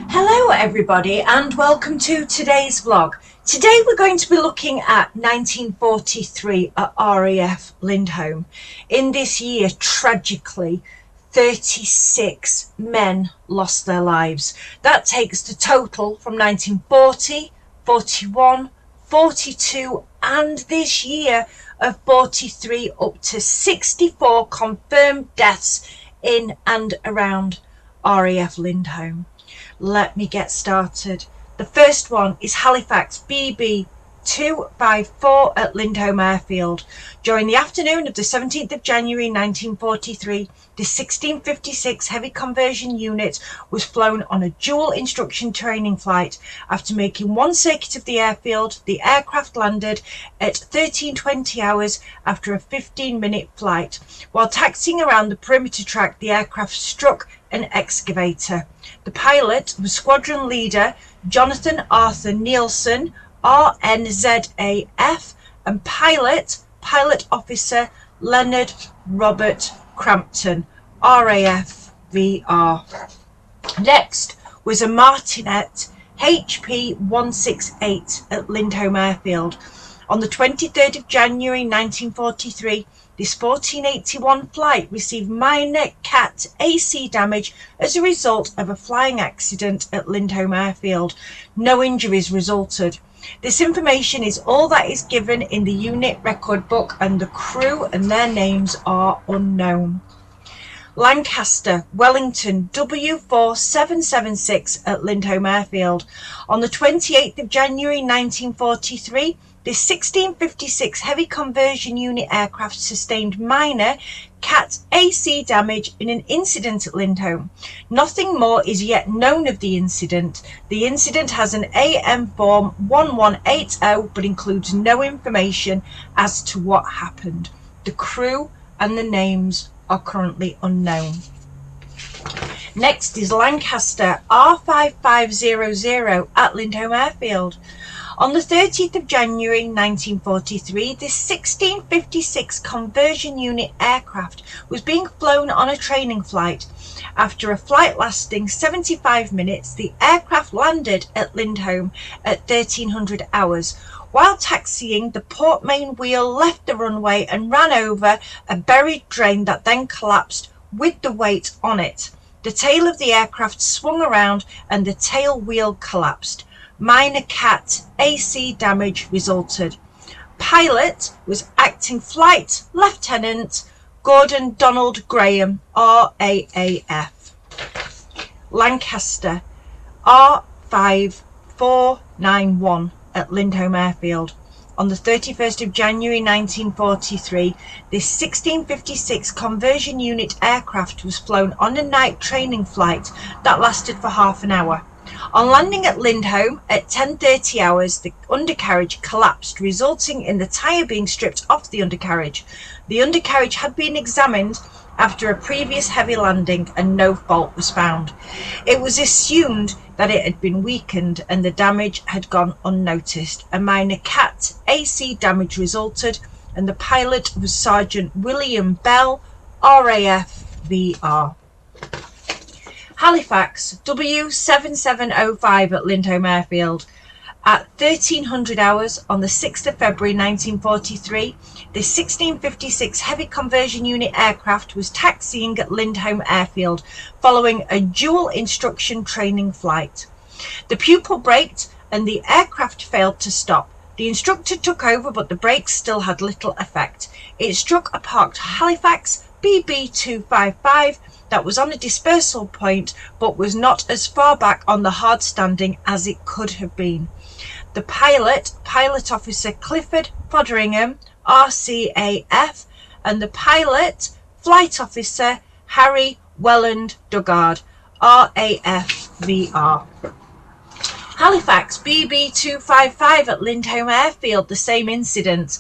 Hello everybody and welcome to today's vlog. Today we're going to be looking at 1943 at RAF Lindholme. In this year, tragically, 36 men lost their lives. That takes the total from 1940, 41, 42 and this year of 43 up to 64 confirmed deaths in and around RAF Lindholme. Let me get started. The first one is Halifax BB 254 at Lindholme Airfield. During the afternoon of the 17th of January 1943, the 1656 heavy conversion unit was flown on a dual instruction training flight. After making one circuit of the airfield, the aircraft landed at 13:20 hours after a 15-minute flight. While taxiing around the perimeter track, the aircraft struck an excavator. The pilot was squadron leader Jonathan Arthur Nielsen, RNZAF, and pilot officer Leonard Robert Crampton, RAF VR. Next was a Martinet HP 168 at Lindholme Airfield. On the 23rd of January 1943, this 1481 flight received minor CAT AC damage as a result of a flying accident at Lindholme Airfield. No injuries resulted. This information is all that is given in the unit record book, and the crew and their names are unknown. Lancaster Wellington W4776 at Lindholme Airfield. On the 28th of January 1943, this 1656 heavy conversion unit aircraft sustained minor CAT AC damage in an incident at Lindholme. Nothing more is yet known of the incident. The incident has an AM form 1180 but includes no information as to what happened. The crew and the names are currently unknown. Next is Lancaster R5500 at Lindholme Airfield. On the 30th of January 1943, this 1656 conversion unit aircraft was being flown on a training flight. After a flight lasting 75 minutes, the aircraft landed at Lindholme at 1300 hours. While taxiing, the port main wheel left the runway and ran over a buried drain that then collapsed with the weight on it. The tail of the aircraft swung around and the tail wheel collapsed. Minor CAT AC damage resulted. Pilot was acting flight Lieutenant Gordon Donald Graham, RAAF. Lancaster R5491 at Lindholme Airfield. On the 31st of January 1943, this 1656 conversion unit aircraft was flown on a night training flight that lasted for half an hour. On landing at Lindholme at 10:30 hours, the undercarriage collapsed, resulting in the tyre being stripped off the undercarriage. The undercarriage had been examined after a previous heavy landing and no fault was found. It was assumed that it had been weakened and the damage had gone unnoticed. A minor CAT AC damage resulted and the pilot was Sergeant William Bell, RAF VR. Halifax W7705 at Lindholme Airfield. At 1300 hours on the 6th of February 1943, this 1656 heavy conversion unit aircraft was taxiing at Lindholme Airfield following a dual instruction training flight. The pupil braked and the aircraft failed to stop. The instructor took over, but the brakes still had little effect. It struck a parked Halifax BB255 that was on a dispersal point but was not as far back on the hard standing as it could have been. The pilot officer Clifford Fotheringham, RCAF, and the flight officer Harry Welland Duggard, RAF VR. Halifax BB255 at Lindholme Airfield, the same incident.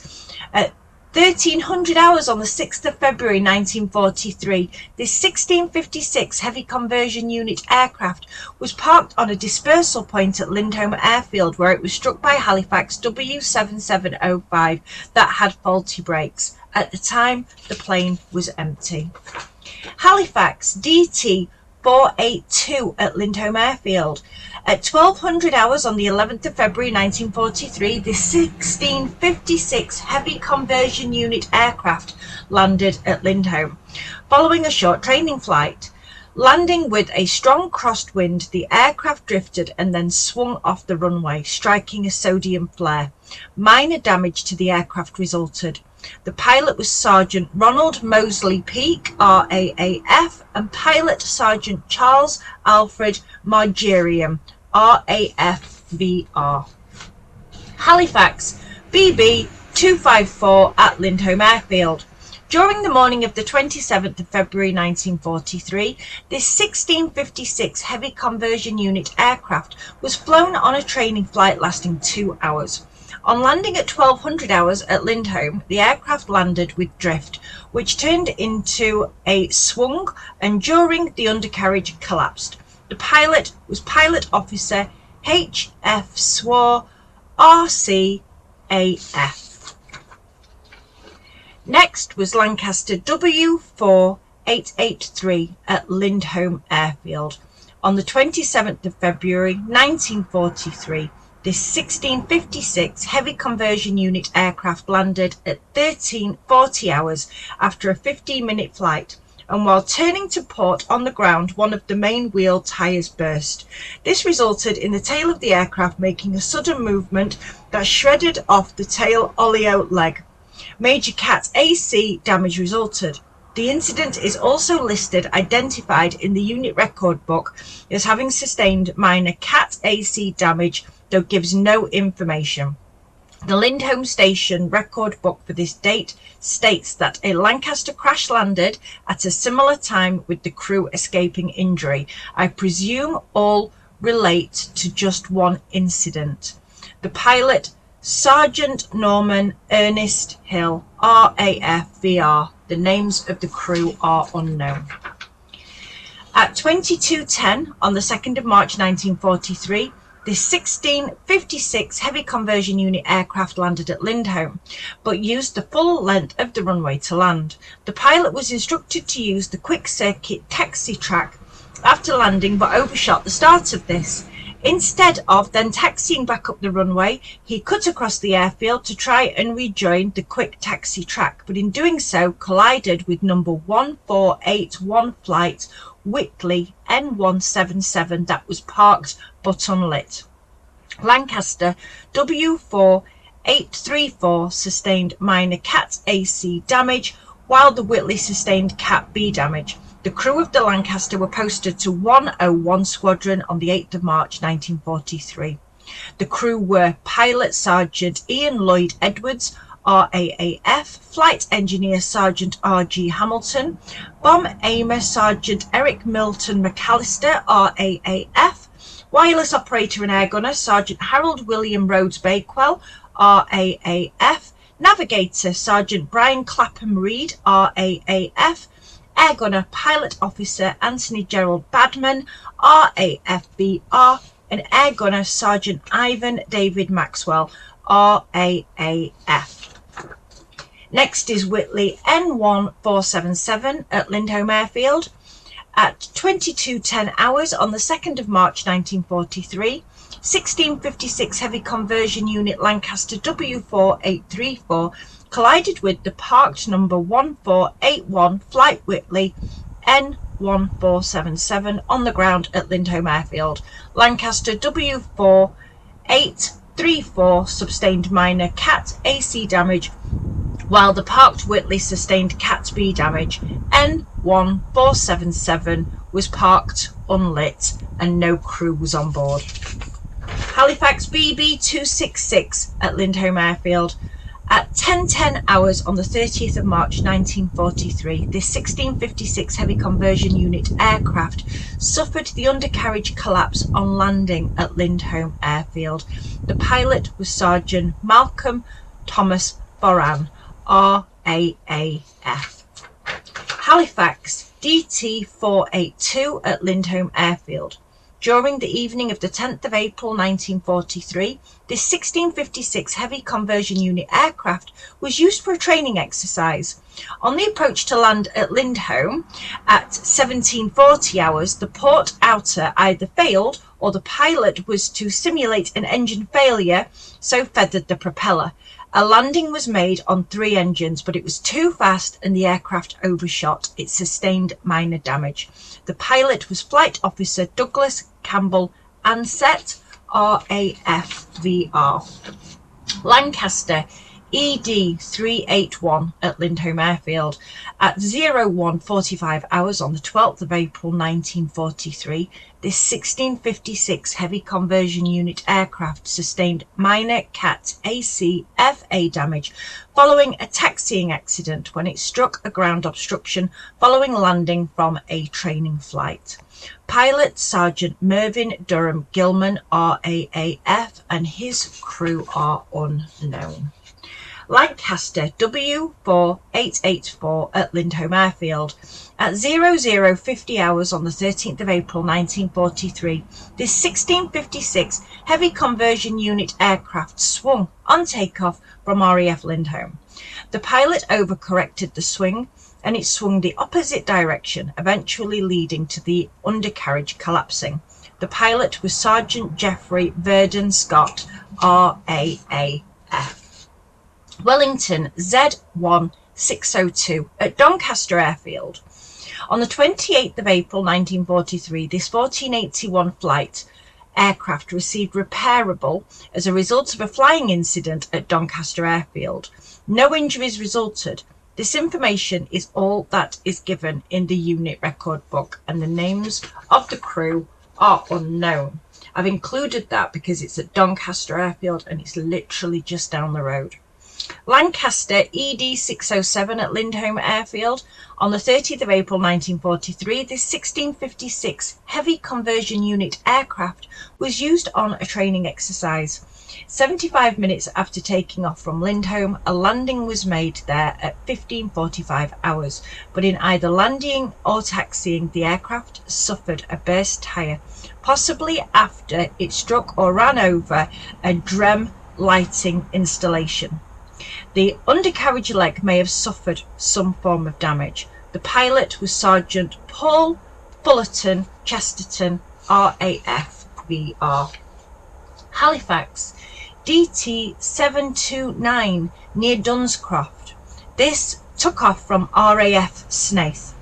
At 1300 hours on the 6th of February 1943, this 1656 heavy conversion unit aircraft was parked on a dispersal point at Lindholme Airfield where it was struck by Halifax W7705 that had faulty brakes. At the time, the plane was empty. Halifax DT 482 at Lindholme Airfield. At 1200 hours on the 11th of February 1943, the 1656 Heavy Conversion Unit aircraft landed at Lindholme, following a short training flight. Landing with a strong crosswind, the aircraft drifted and then swung off the runway, striking a sodium flare. Minor damage to the aircraft resulted. The pilot was Sergeant Ronald Mosley Peake, RAAF, and Pilot Sergeant Charles Alfred Margerium, RAF-VR. Halifax, BB 254 at Lindholme Airfield. During the morning of the 27th of February 1943, this 1656 Heavy Conversion Unit aircraft was flown on a training flight lasting 2 hours. On landing at 1200 hours at Lindholme, the aircraft landed with drift, which turned into a swung, and during the undercarriage collapsed. The pilot was Pilot Officer H.F. Swore, RCAF. Next was Lancaster W4883 at Lindholme Airfield. On the 27th of February 1943, this 1656 Heavy Conversion Unit aircraft landed at 1340 hours after a 15-minute flight, and while turning to port on the ground, one of the main wheel tyres burst. This resulted in the tail of the aircraft making a sudden movement that shredded off the tail oleo leg. Major Cat AC damage resulted. The incident is also identified in the unit record book as having sustained minor Cat AC damage, though gives no information. The Lindholme Station record book for this date states that a Lancaster crash landed at a similar time with the crew escaping injury. I presume all relate to just one incident. The pilot, Sergeant Norman Ernest Hill, RAF VR. The names of the crew are unknown. At 22:10 on the 2nd of March 1943, the 1656 Heavy Conversion Unit aircraft landed at Lindholme, but used the full length of the runway to land. The pilot was instructed to use the quick circuit taxi track after landing, but overshot the start of this. Instead of then taxiing back up the runway, he cut across the airfield to try and rejoin the quick taxi track, but in doing so collided with number 1481 flight Whitley N177 that was parked but unlit. Lancaster W4834 sustained minor Cat AC damage, while the Whitley sustained Cat B damage. The crew of the Lancaster were posted to 101 Squadron on the 8th of March 1943. The crew were Pilot Sergeant Ian Lloyd Edwards, RAAF, Flight Engineer Sergeant R.G. Hamilton, Bomb Aimer Sergeant Eric Milton McAllister, RAAF, Wireless Operator and Air Gunner Sergeant Harold William Rhodes Bakewell, RAAF, Navigator Sergeant Brian Clapham Reed, RAAF, Air Gunner Pilot Officer Anthony Gerald Badman, RAFBR, and Air Gunner Sergeant Ivan David Maxwell, RAAF. Next is Whitley N1477 at Lindholme Airfield. At 22:10 hours on the 2nd of March 1943, 1656 Heavy Conversion Unit Lancaster W4834 collided with the parked number 1481 Flight Whitley N1477 on the ground at Lindholme Airfield. Lancaster W4834 sustained minor Cat AC damage, while the parked Whitley sustained Cat B damage. N1477 was parked unlit and no crew was on board. Halifax BB 266 at Lindholme Airfield. At 10:10 hours on the 30th of March 1943, this 1656 Heavy Conversion Unit aircraft suffered the undercarriage collapse on landing at Lindholme Airfield. The pilot was Sergeant Malcolm Thomas Boran, RAAF. Halifax DT 482 at Lindholme Airfield. During the evening of the 10th of April 1943, this 1656 Heavy Conversion Unit aircraft was used for a training exercise. On the approach to land at Lindholme at 1740 hours, the port outer either failed or the pilot was to simulate an engine failure, so feathered the propeller. A landing was made on 3 engines, but it was too fast and the aircraft overshot. It sustained minor damage. The pilot was Flight Officer Douglas Campbell Ansett, RAF VR. Lancaster ED 381 at Lindholme Airfield at 01:45 hours on the 12th of April 1943. This 1656 Heavy Conversion Unit aircraft sustained minor CAT ACFA damage following a taxiing accident when it struck a ground obstruction following landing from a training flight. Pilot Sergeant Mervyn Durham Gilman, RAAF, and his crew are unknown. Lancaster W4884 at Lindholme Airfield at 00:50 hours on the 13th of April 1943. This 1656 Heavy Conversion Unit aircraft swung on takeoff from RAF Lindholme. The pilot overcorrected the swing and it swung the opposite direction, eventually leading to the undercarriage collapsing. The pilot was Sergeant Geoffrey Verdon Scott, RAAF. Wellington Z1602 at Doncaster Airfield. On the 28th of April 1943, this 1481 flight aircraft received repairable as a result of a flying incident at Doncaster Airfield. No injuries resulted. This information is all that is given in the unit record book, and the names of the crew are unknown. I've included that because it's at Doncaster Airfield and it's literally just down the road. Lancaster ED 607 at Lindholme Airfield on the 30th of April 1943. This 1656 Heavy Conversion Unit aircraft was used on a training exercise. 75 minutes after taking off from Lindholme, a landing was made there at 15:45 hours, but in either landing or taxiing, the aircraft suffered a burst tyre, possibly after it struck or ran over a DREM lighting installation. The undercarriage leg may have suffered some form of damage. The pilot was Sergeant Paul Fullerton Chesterton, RAF VR. Halifax DT 729 near Dunscroft. This took off from RAF Snaith.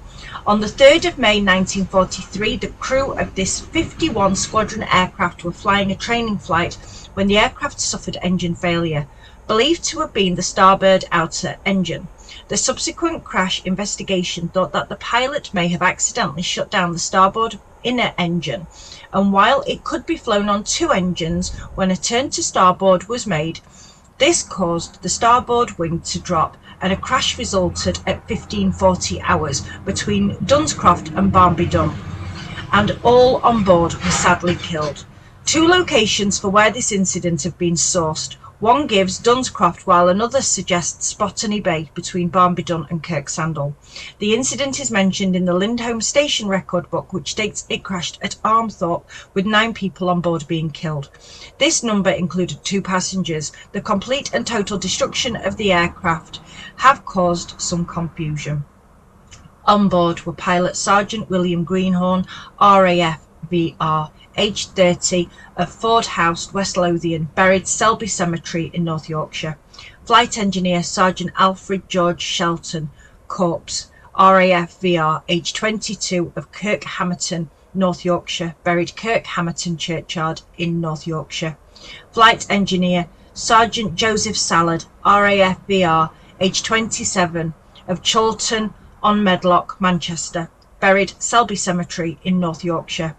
On the 3rd of May 1943, the crew of this 51 Squadron aircraft were flying a training flight when the aircraft suffered engine failure, believed to have been the starboard outer engine. The subsequent crash investigation thought that the pilot may have accidentally shut down the starboard inner engine, and while it could be flown on 2 engines, when a turn to starboard was made, this caused the starboard wing to drop, and a crash resulted at 15:40 hours between Dunscroft and Barnby Dump, and all on board were sadly killed. 2 locations for where this incident have been sourced. One gives Dunscroft, while another suggests Botany Bay between Barnby Dun and Kirksandall. The incident is mentioned in the Lindholme Station record book, which states it crashed at Armthorpe with 9 people on board being killed. This number included 2 passengers. The complete and total destruction of the aircraft have caused some confusion. On board were Pilot Sergeant William Greenhorn, RAF VR, aged 30, of Ford House, West Lothian, buried Selby Cemetery in North Yorkshire. Flight Engineer Sergeant Alfred George Shelton, corpse, RAF VR, aged 22, of Kirk Hamerton, North Yorkshire, buried Kirk Hamerton Churchyard in North Yorkshire. Flight Engineer Sergeant Joseph Sallard, RAF VR, aged 27, of Chorlton on Medlock, Manchester, buried Selby Cemetery in North Yorkshire.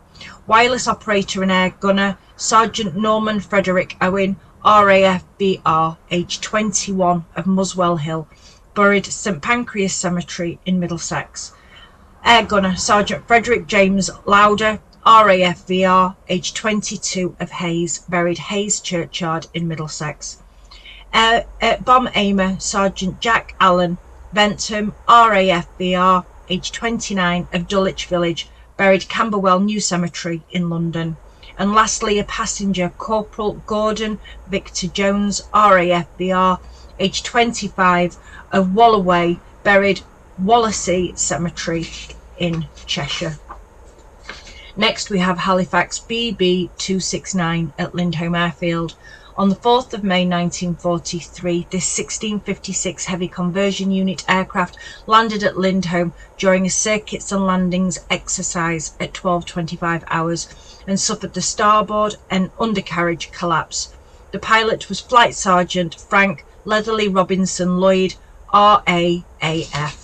Wireless Operator and Air Gunner Sergeant Norman Frederick Owen, RAF VR, aged 21, of Muswell Hill, buried St Pancras Cemetery in Middlesex. Air Gunner Sergeant Frederick James Lauder, RAF VR, aged 22, of Hayes, buried Hayes Churchyard in Middlesex. Bomb Aimer Sergeant Jack Allen Bentham, RAF VR, aged 29, of Dulwich Village, buried Camberwell New Cemetery in London. And lastly, a passenger, Corporal Gordon Victor Jones, RAF, aged 25, of Wallaway, buried Wallasey Cemetery in Cheshire. Next we have Halifax BB269 at Lindholme Airfield. On the 4th of May 1943, this 1656 heavy conversion unit aircraft landed at Lindholme during a circuits and landings exercise at 12:25 hours and suffered the starboard and undercarriage collapse. The pilot was Flight Sergeant Frank Leatherly Robinson Lloyd, RAAF.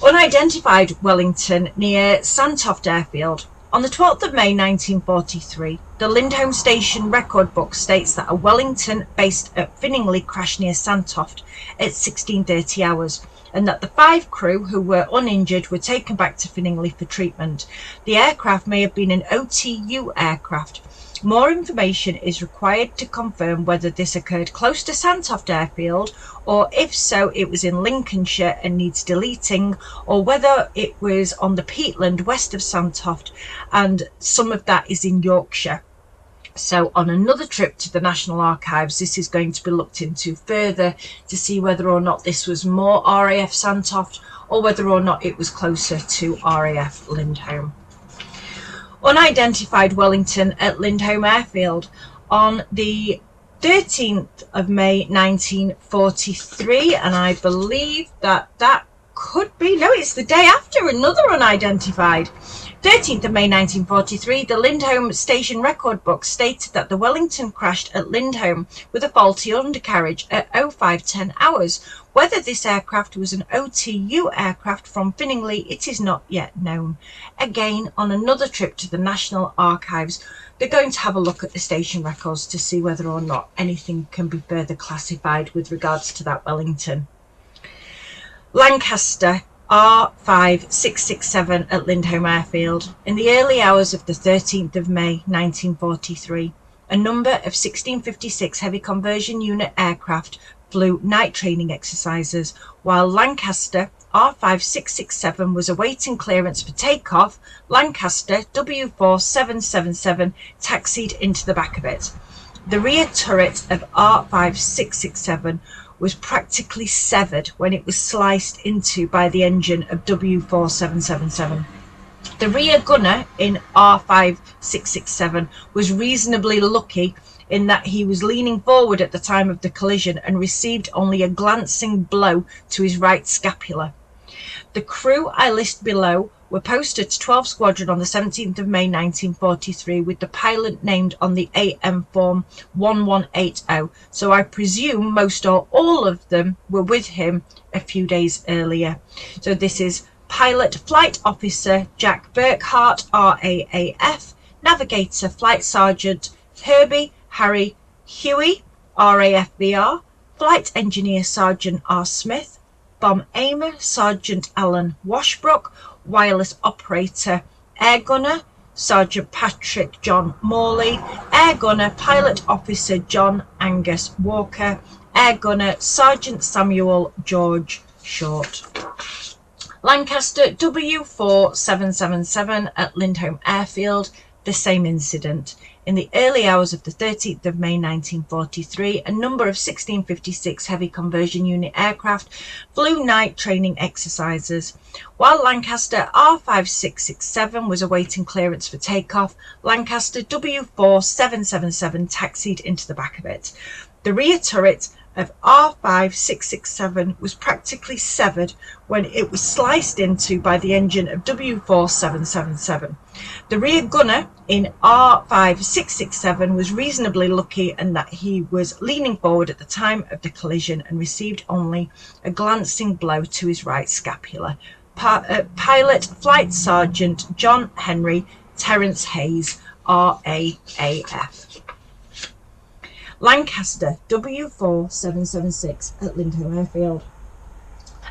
Unidentified Wellington near Sandtoft Airfield. On the 12th of May 1943, the Lindholme Station record book states that a Wellington based at Finningley crashed near Sandtoft at 16:30 hours, and that the 5 crew who were uninjured were taken back to Finningley for treatment. The aircraft may have been an OTU aircraft. More information is required to confirm whether this occurred close to Sandtoft Airfield, or if so, it was in Lincolnshire and needs deleting, or whether it was on the peatland west of Sandtoft, and some of that is in Yorkshire. So on another trip to the National Archives, this is going to be looked into further to see whether or not this was more RAF Sandtoft or whether or not it was closer to RAF Lindholme. Unidentified Wellington at Lindholme Airfield. On the 13th of May 1943, and I believe that could be, no, it's the day after, another unidentified. 13th of May 1943, the Lindholme Station record book stated that the Wellington crashed at Lindholme with a faulty undercarriage at 05:10 hours. Whether this aircraft was an OTU aircraft from Finningley, it is not yet known. Again, on another trip to the National Archives, they're going to have a look at the station records to see whether or not anything can be further classified with regards to that Wellington. Lancaster R5667 at Lindholme Airfield. In the early hours of the 13th of May 1943, a number of 1656 heavy conversion unit aircraft flew night training exercises while Lancaster R5667 was awaiting clearance for takeoff. Lancaster W4777 taxied into the back of it. The rear turret of R5667 was practically severed when it was sliced into by the engine of W4777. The rear gunner in R5667 was reasonably lucky in that he was leaning forward at the time of the collision and received only a glancing blow to his right scapula. The crew I list below were posted to 12 Squadron on the 17th of May 1943 with the pilot named on the AM form 1180, so I presume most or all of them were with him a few days earlier. So this is Pilot Flight Officer Jack Burkhart, RAAF, Navigator Flight Sergeant Herbie Harry Huey, RAFBR, Flight Engineer Sergeant R. Smith, Bomb Aimer Sergeant Alan Washbrook, Wireless Operator Air Gunner Sergeant Patrick John Morley, Air Gunner Pilot Officer John Angus Walker, Air Gunner Sergeant Samuel George Short. Lancaster W4777 at Lindholme Airfield, the same incident. In the early hours of the 13th of May 1943, a number of 1656 heavy conversion unit aircraft flew night training exercises. While Lancaster R5667 was awaiting clearance for takeoff, Lancaster W4777 taxied into the back of it. The rear turret of R5667 was practically severed when it was sliced into by the engine of W4777. The rear gunner in R5667 was reasonably lucky in that he was leaning forward at the time of the collision and received only a glancing blow to his right scapula. Pilot Flight Sergeant John Henry Terence Hayes, RAAF. Lancaster W4776 at Lindholme Airfield.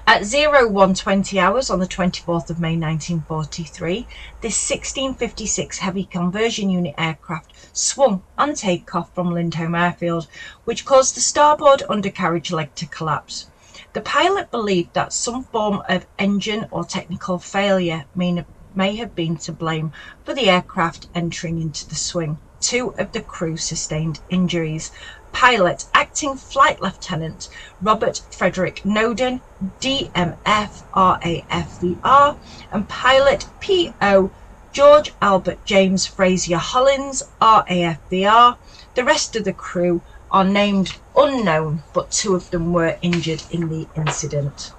At 01:20 hours on the 24th of May 1943, this 1656 heavy conversion unit aircraft swung on takeoff from Lindholme Airfield, which caused the starboard undercarriage leg to collapse. The pilot believed that some form of engine or technical failure may may have been to blame for the aircraft entering into the swing. 2 of the crew sustained injuries. Pilot Acting Flight Lieutenant Robert Frederick Noden, DMF RAFVR, and Pilot PO George Albert James Frazier Hollins, RAFVR. The rest of the crew are named unknown, but 2 of them were injured in the incident.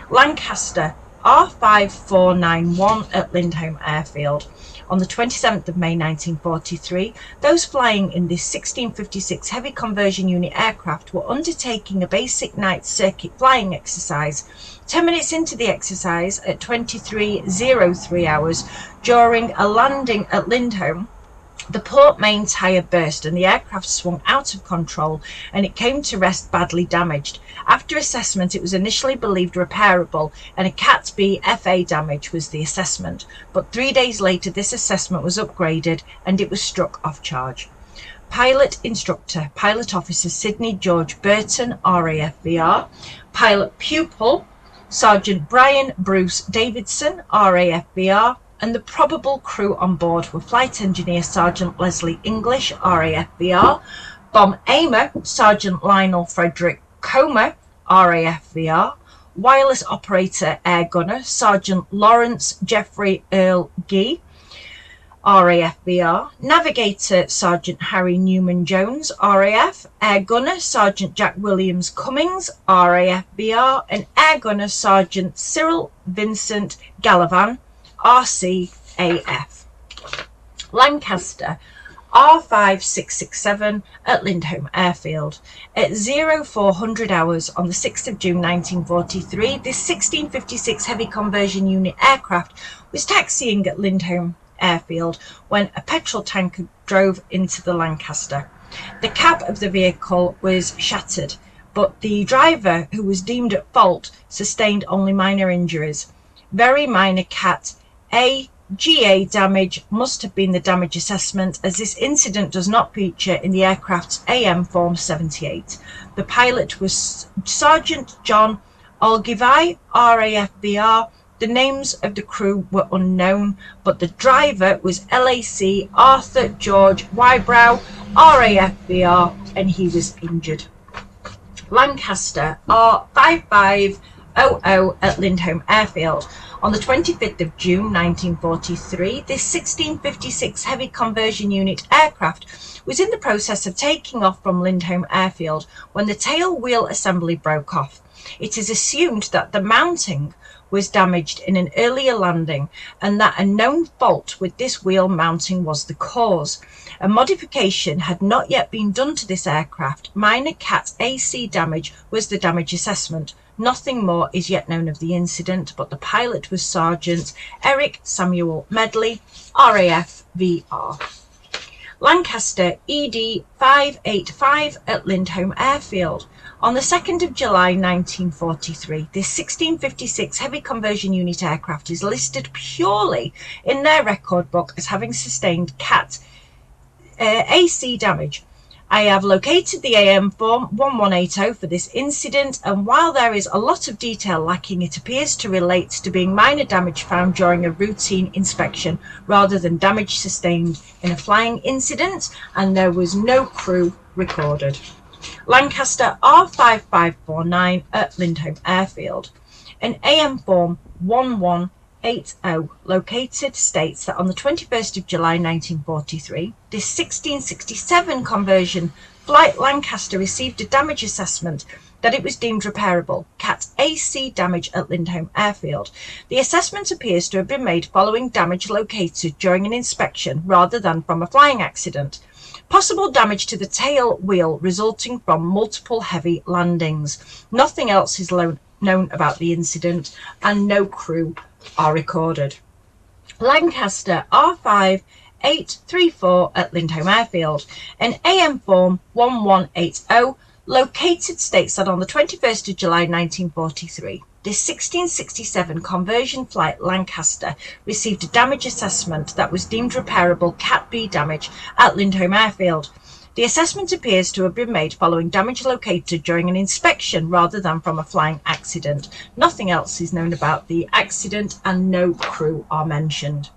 Lancaster R5491 at Lindholme Airfield. On the 27th of May 1943, those flying in this 1656 Heavy Conversion Unit aircraft were undertaking a basic night circuit flying exercise. 10 minutes into the exercise, at 23:03 hours, during a landing at Lindholme, the port main tyre burst and the aircraft swung out of control, and it came to rest badly damaged. After assessment, it was initially believed repairable, and a Cat B FA damage was the assessment. But 3 days later, this assessment was upgraded and it was struck off charge. Pilot Instructor, Pilot Officer Sidney George Burton, RAFVR. Pilot Pupil, Sergeant Brian Bruce Davidson, RAFVR. And the probable crew on board were Flight Engineer Sergeant Leslie English, RAFVR, Bomb Aimer Sergeant Lionel Frederick Comer, RAFVR, Wireless Operator Air Gunner Sergeant Lawrence Jeffrey Earl Gee, RAFVR, Navigator Sergeant Harry Newman Jones, RAF, Air Gunner Sergeant Jack Williams Cummings, RAFVR, and Air Gunner Sergeant Cyril Vincent Gallivan, RCAF. Lancaster R5667 at Lindholme Airfield. At 0400 hours on the 6th of June 1943, this 1656 Heavy Conversion Unit aircraft was taxiing at Lindholme Airfield when a petrol tanker drove into the Lancaster. The cab of the vehicle was shattered, but the driver, who was deemed at fault, sustained only minor injuries. Very minor Cat A GA damage must have been the damage assessment, as this incident does not feature in the aircraft's AM Form 78. The pilot was Sergeant John Olgivai, RAFVR. The names of the crew were unknown, but the driver was LAC Arthur George Wybrow, RAFVR, and he was injured. Lancaster R5500 at Lindholme Airfield. On the 25th of June 1943, this 1656 Heavy Conversion Unit aircraft was in the process of taking off from Lindholme Airfield when the tail wheel assembly broke off. It is assumed that the mounting was damaged in an earlier landing and that a known fault with this wheel mounting was the cause. A modification had not yet been done to this aircraft. Minor Cat AC damage was the damage assessment. Nothing more is yet known of the incident, but the pilot was Sergeant Eric Samuel Medley, RAF VR. Lancaster ED 585 at Lindholme Airfield. On the 2nd of July 1943, this 1656 Heavy Conversion Unit aircraft is listed purely in their record book as having sustained Cat AC damage. I have located the AM Form 1180 for this incident, and while there is a lot of detail lacking, it appears to relate to being minor damage found during a routine inspection rather than damage sustained in a flying incident, and there was no crew recorded. Lancaster R5549 at Lindholme Airfield. An AM Form 1180 located states that on the 21st of July 1943, this 1667 conversion flight Lancaster received a damage assessment that it was deemed repairable, Cat AC damage at Lindholme Airfield. The assessment appears to have been made following damage located during an inspection rather than from a flying accident. Possible damage to the tail wheel resulting from multiple heavy landings. Nothing else is known about the incident, and no crew are recorded. Lancaster R5834 at Lindholme Airfield. An AM Form 1180 located states that on the 21st of July 1943, this 1667 conversion flight Lancaster received a damage assessment that was deemed repairable Cat B damage at Lindholme Airfield. The assessment appears to have been made following damage located during an inspection rather than from a flying accident. Nothing else is known about the accident and no crew are mentioned.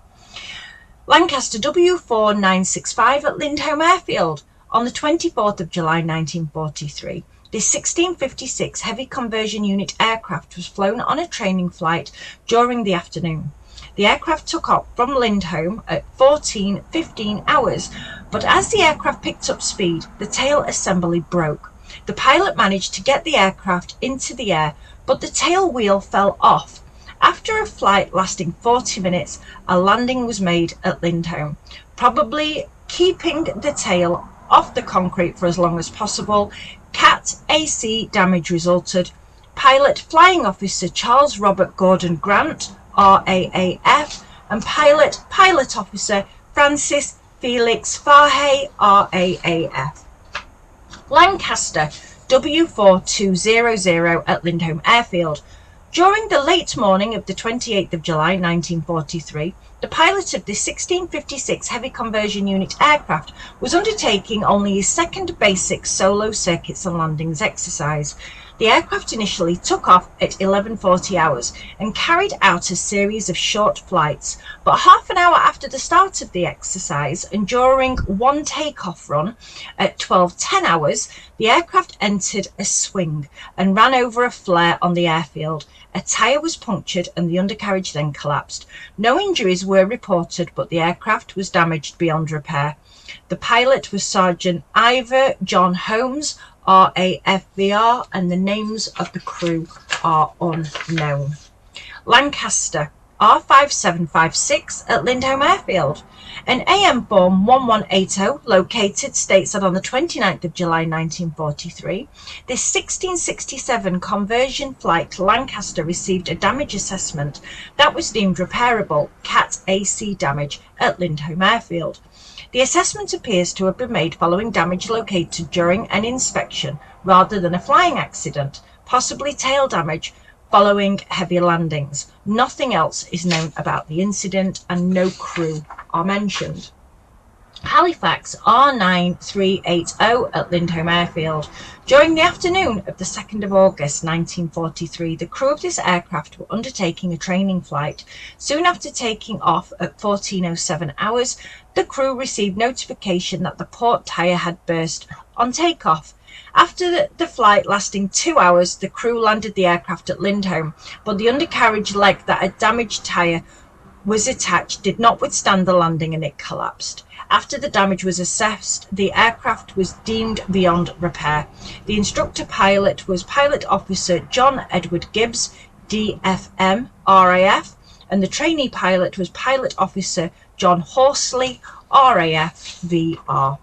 Lancaster W4965 at Lindholme Airfield. On the 24th of July 1943, this 1656 heavy conversion unit aircraft was flown on a training flight during the afternoon. The aircraft took off from Lindholme at 14:15 hours, but as the aircraft picked up speed, the tail assembly broke. The pilot managed to get the aircraft into the air, but the tail wheel fell off. After a flight lasting 40 minutes, a landing was made at Lindholme, probably keeping the tail off the concrete for as long as possible. Cat AC damage resulted. Pilot Flying Officer Charles Robert Gordon Grant, RAAF, and Pilot Officer Francis Felix Fahey, RAAF. Lancaster W4200 at Lindholme Airfield. During the late morning of the 28th of July 1943, the pilot of this 1656 heavy conversion unit aircraft was undertaking only his second basic solo circuits and landings exercise. The aircraft initially took off at 11:40 hours and carried out a series of short flights, but half an hour after the start of the exercise and during one takeoff run at 12:10 hours, the aircraft entered a swing and ran over a flare on the airfield. A tyre was punctured and the undercarriage then collapsed. No injuries were reported, but the aircraft was damaged beyond repair. The pilot was Sergeant Ivor John Holmes, RAFVR, and the names of the crew are unknown. Lancaster R5756 at Lindholme Airfield. An AM form 1180 located states that on the 29th of July 1943, this 1667 conversion flight to Lancaster received a damage assessment that was deemed repairable, Cat AC damage, at Lindholme Airfield. The assessment appears to have been made following damage located during an inspection rather than a flying accident, possibly tail damage following heavy landings. Nothing else is known about the incident and no crew are mentioned. Halifax R9380 at Lindholme Airfield. During the afternoon of the 2nd of August 1943, the crew of this aircraft were undertaking a training flight. Soon after taking off at 14:07 hours, the crew received notification that the port tyre had burst on takeoff. After the flight lasting 2 hours, the crew landed the aircraft at Lindholme, but the undercarriage leg that a damaged tyre was attached did not withstand the landing and it collapsed. After the damage was assessed, the aircraft was deemed beyond repair. The instructor pilot was Pilot Officer John Edward Gibbs, DFM, RAF, and the trainee pilot was Pilot Officer John Horsley, RAF, VR.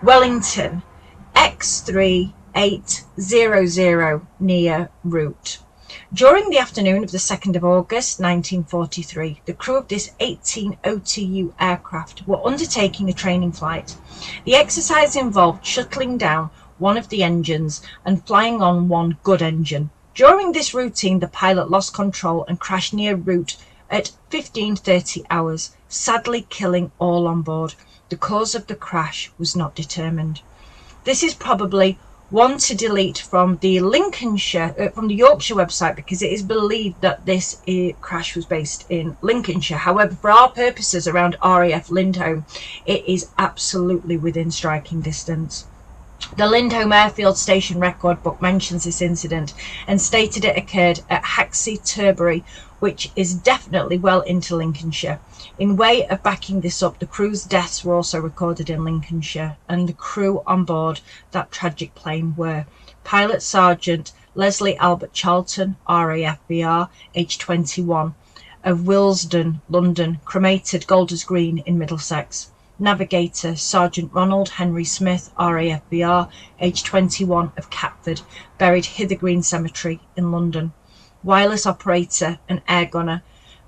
Wellington X3800 near route. During the afternoon of the 2nd of August 1943, the crew of this 18 OTU aircraft were undertaking a training flight. The exercise involved shuttling down one of the engines and flying on one good engine. During this routine, the pilot lost control and crashed near route at 15:30 hours, sadly killing all on board. The cause of the crash was not determined. This is probably one to delete from the from the Yorkshire website, because it is believed that this crash was based in Lincolnshire. However, for our purposes around RAF Lindholme, it is absolutely within striking distance. The Lindholme Airfield Station record book mentions this incident and stated it occurred at Haxey Turbury, which is definitely well into Lincolnshire. In way of backing this up, the crew's deaths were also recorded in Lincolnshire, and the crew on board that tragic plane were Pilot Sergeant Leslie Albert Charlton, RAFVR, age 21, of Willesden, London, cremated Golders Green in Middlesex. Navigator Sergeant Ronald Henry Smith, RAFVR, age 21, of Catford, buried Hither Green Cemetery in London. Wireless operator and air gunner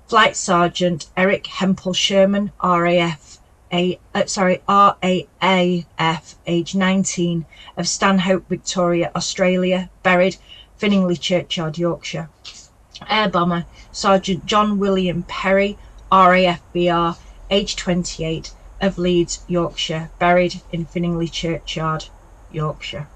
Flight Sergeant Eric Hempel Sherman, RAF, age 19, of Stanhope, Victoria, Australia, buried Finningley Churchyard, Yorkshire. Air bomber Sergeant John William Perry, RAFVR, age 28, of Leeds, Yorkshire, buried in Finningley Churchyard, Yorkshire.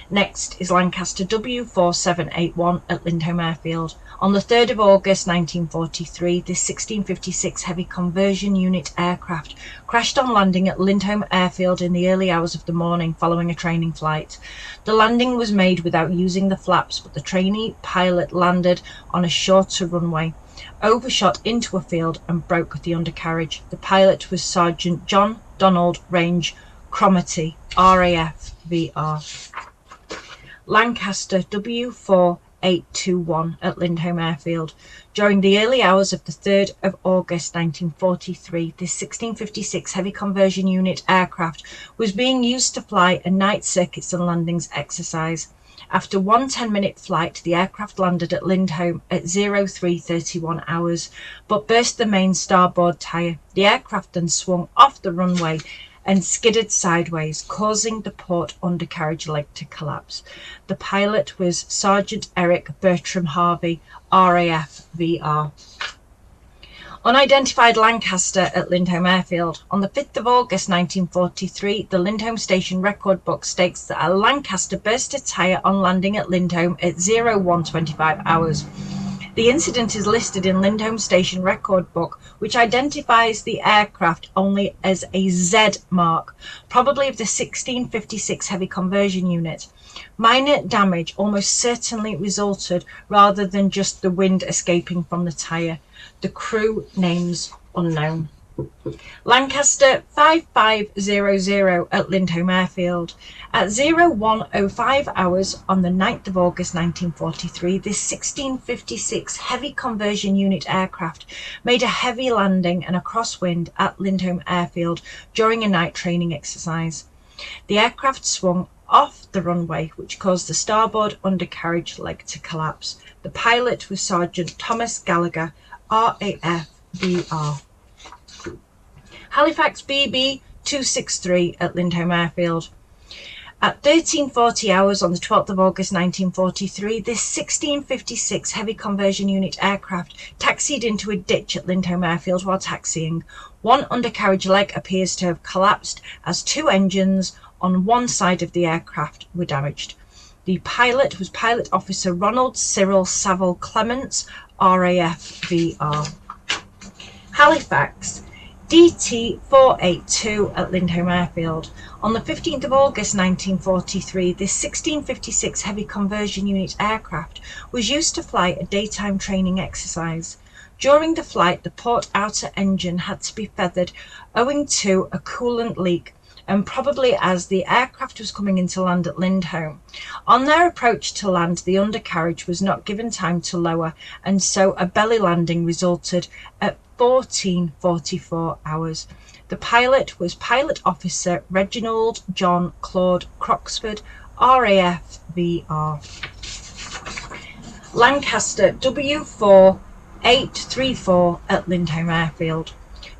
Next is Lancaster W4781 at Lindholme Airfield. On the 3rd of August 1943, this 1656 heavy conversion unit aircraft crashed on landing at Lindholme Airfield in the early hours of the morning following a training flight. The landing was made without using the flaps, but the trainee pilot landed on a shorter runway, overshot into a field and broke the undercarriage. The pilot was Sergeant John Donald Range Cromarty, RAF VR. Lancaster W4821 at Lindholme Airfield. During the early hours of the 3rd of August 1943, this 1656 heavy conversion unit aircraft was being used to fly a night circuits and landings exercise. After one 10-minute flight, the aircraft landed at Lindholme at 03:31 hours, but burst the main starboard tyre. The aircraft then swung off the runway and skidded sideways, causing the port undercarriage leg to collapse. The pilot was Sergeant Eric Bertram Harvey, RAF VR. Unidentified Lancaster at Lindholme Airfield. On the 5th of August 1943, the Lindholme Station record book states that a Lancaster burst a tyre on landing at Lindholme at 01:25 hours. The incident is listed in Lindholme Station record book, which identifies the aircraft only as a Z mark, probably of the 1656 heavy conversion unit. Minor damage almost certainly resulted rather than just the wind escaping from the tyre. The crew names unknown. Lancaster 5500 at Lindholme Airfield. At 01:05 hours on the 9th of August 1943, this 1656 heavy conversion unit aircraft made a heavy landing and a crosswind at Lindholme Airfield during a night training exercise. The aircraft swung off the runway, which caused the starboard undercarriage leg to collapse. The pilot was Sergeant Thomas Gallagher, RAF VR. Halifax BB 263 at Lindholme Airfield. At 13:40 hours on the 12th of August 1943, this 1656 heavy conversion unit aircraft taxied into a ditch at Lindholme Airfield while taxiing. One undercarriage leg appears to have collapsed as two engines on one side of the aircraft were damaged. The pilot was Pilot Officer Ronald Cyril Saville Clements, RAF VR. Halifax DT482 at Lindholme Airfield. On the 15th of August 1943, this 1656 heavy conversion unit aircraft was used to fly a daytime training exercise. During the flight, the port outer engine had to be feathered owing to a coolant leak, and probably as the aircraft was coming into land at Lindholme. On their approach to land, the undercarriage was not given time to lower, and so a belly landing resulted at 14:44 hours. The pilot was Pilot Officer Reginald John Claude Croxford, RAF VR. Lancaster W4834 at Lindholme Airfield.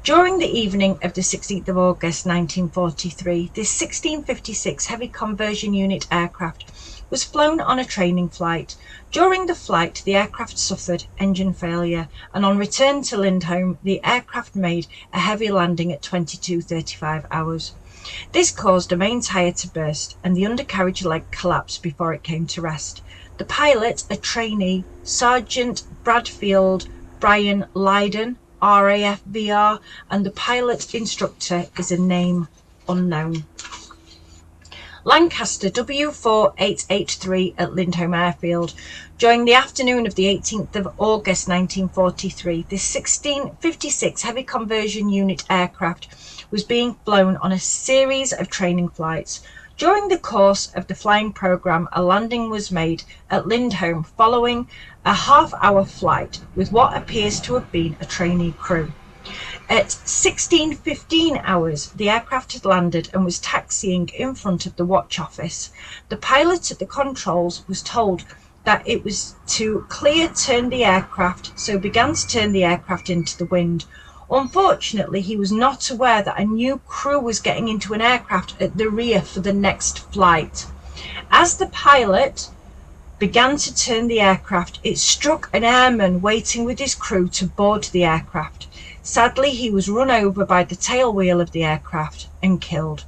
During the evening of the 16th of August 1943, this 1656 heavy conversion unit aircraft was flown on a training flight. During the flight, the aircraft suffered engine failure, and on return to Lindholme, the aircraft made a heavy landing at 22:35 hours. This caused a main tyre to burst, and the undercarriage leg collapsed before it came to rest. The pilot, a trainee, Sergeant Bradfield Brian Lydon, RAF VR, and the pilot instructor is a name unknown. Lancaster W4883 at Lindholme Airfield. During the afternoon of the 18th of August 1943, this 1656 heavy conversion unit aircraft was being flown on a series of training flights. During the course of the flying program, a landing was made at Lindholme following a half-hour flight with what appears to have been a trainee crew. At 16:15 hours, the aircraft had landed and was taxiing in front of the watch office. The pilot at the controls was told that it was to turn the aircraft, so began to turn the aircraft into the wind. Unfortunately, he was not aware that a new crew was getting into an aircraft at the rear for the next flight. As the pilot began to turn the aircraft, it struck an airman waiting with his crew to board the aircraft. Sadly, he was run over by the tail wheel of the aircraft and killed.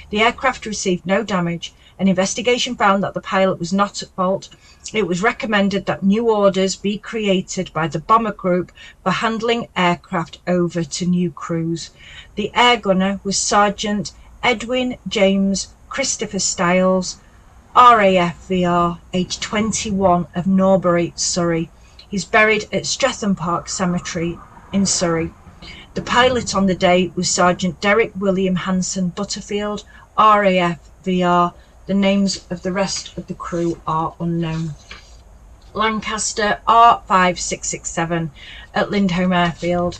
The aircraft received no damage. An investigation found that the pilot was not at fault. It was recommended that new orders be created by the bomber group for handling aircraft over to new crews. The air gunner was Sergeant Edwin James Christopher Stiles, RAF VR, age 21, of Norbury, Surrey. He's buried at Streatham Park Cemetery in Surrey. The pilot on the day was Sergeant Derek William Hanson Butterfield, RAF VR. The names of the rest of the crew are unknown. Lancaster R5667 at Lindholme Airfield.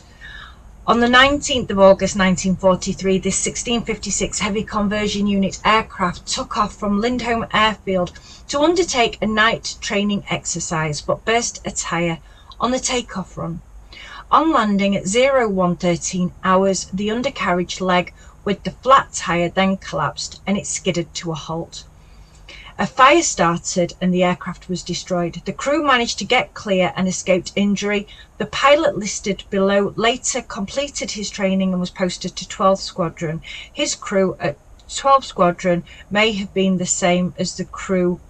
On the 19th of August 1943, this 1656 heavy conversion unit aircraft took off from Lindholme Airfield to undertake a night training exercise, but burst a tyre on the takeoff run. On landing at 0113 hours, the undercarriage leg with the flat tyre then collapsed and it skidded to a halt. A fire started and the aircraft was destroyed. The crew managed to get clear and escaped injury. The pilot listed below later completed his training and was posted to 12th Squadron. His crew at 12th Squadron may have been the same as the crew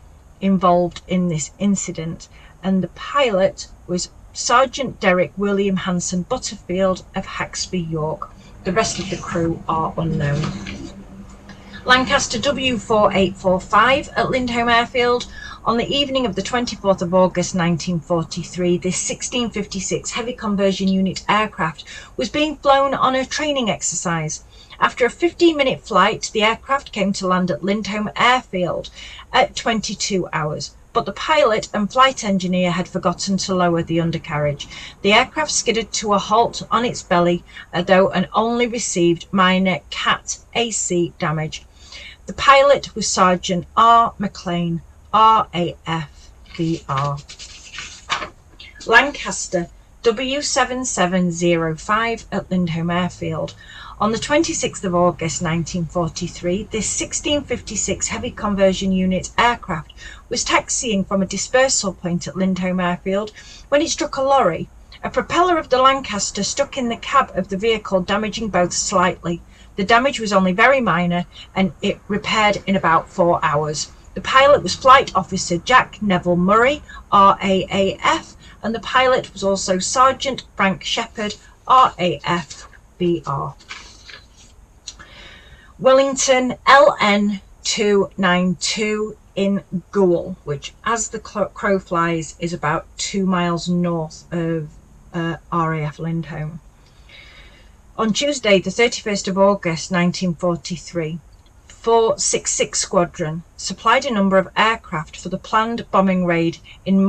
involved in this incident, and the pilot was Sergeant Derek William Hanson Butterfield of Haxby, York. The rest of the crew are unknown. Lancaster W4845 at Lindholme Airfield. On the evening of the 24th of August 1943, this 1656 heavy conversion unit aircraft was being flown on a training exercise. After a 15-minute flight, the aircraft came to land at Lindholme Airfield at 22 hours. But the pilot and flight engineer had forgotten to lower the undercarriage. The aircraft skidded to a halt on its belly, though, and only received minor CAT AC damage. The pilot was Sergeant R. McLean, RAF VR. Lancaster W7705 at Lindholme Airfield. On the 26th of August 1943, this 1656 heavy conversion unit aircraft was taxiing from a dispersal point at Lindholme Airfield when it struck a lorry. A propeller of the Lancaster stuck in the cab of the vehicle, damaging both slightly. The damage was only very minor and it repaired in about 4 hours. The pilot was Flight Officer Jack Neville Murray, RAAF, and the pilot was also Sergeant Frank Shepherd, RAF VR. Wellington LN292 in Goole, which, as the crow flies, is about 2 miles north of RAF Lindholme. On Tuesday, the 31st of August 1943, 466 Squadron supplied a number of aircraft for the planned bombing raid in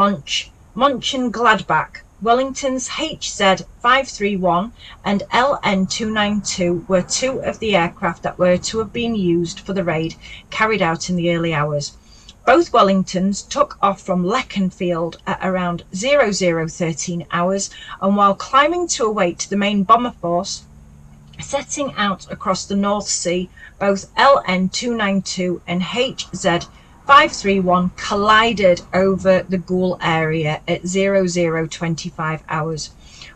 Mönchengladbach. Wellington's HZ531 and LN292 were two of the aircraft that were to have been used for the raid carried out in the early hours. Both Wellingtons took off from Leconfield at around 0013 hours, and while climbing to await the main bomber force setting out across the North Sea, both LN292 and HZ531 collided over the Goole area at 0025 hours.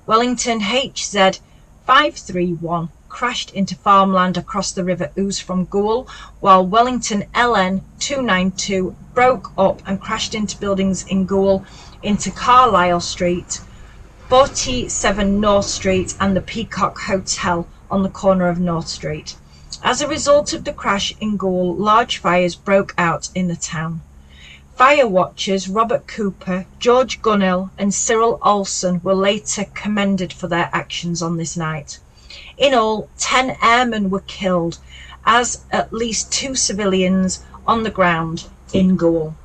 Wellington HZ531 crashed into farmland across the River Ouse from Goole, while Wellington LN292 broke up and crashed into buildings in Goole, into Carlisle Street, 47 North Street and the Peacock Hotel on the corner of North Street. As a result of the crash in Goole, large fires broke out in the town. Fire watchers Robert Cooper, George Gunnell and Cyril Olsen were later commended for their actions on this night. In all, 10 airmen were killed, as at least 2 civilians on the ground in Goole.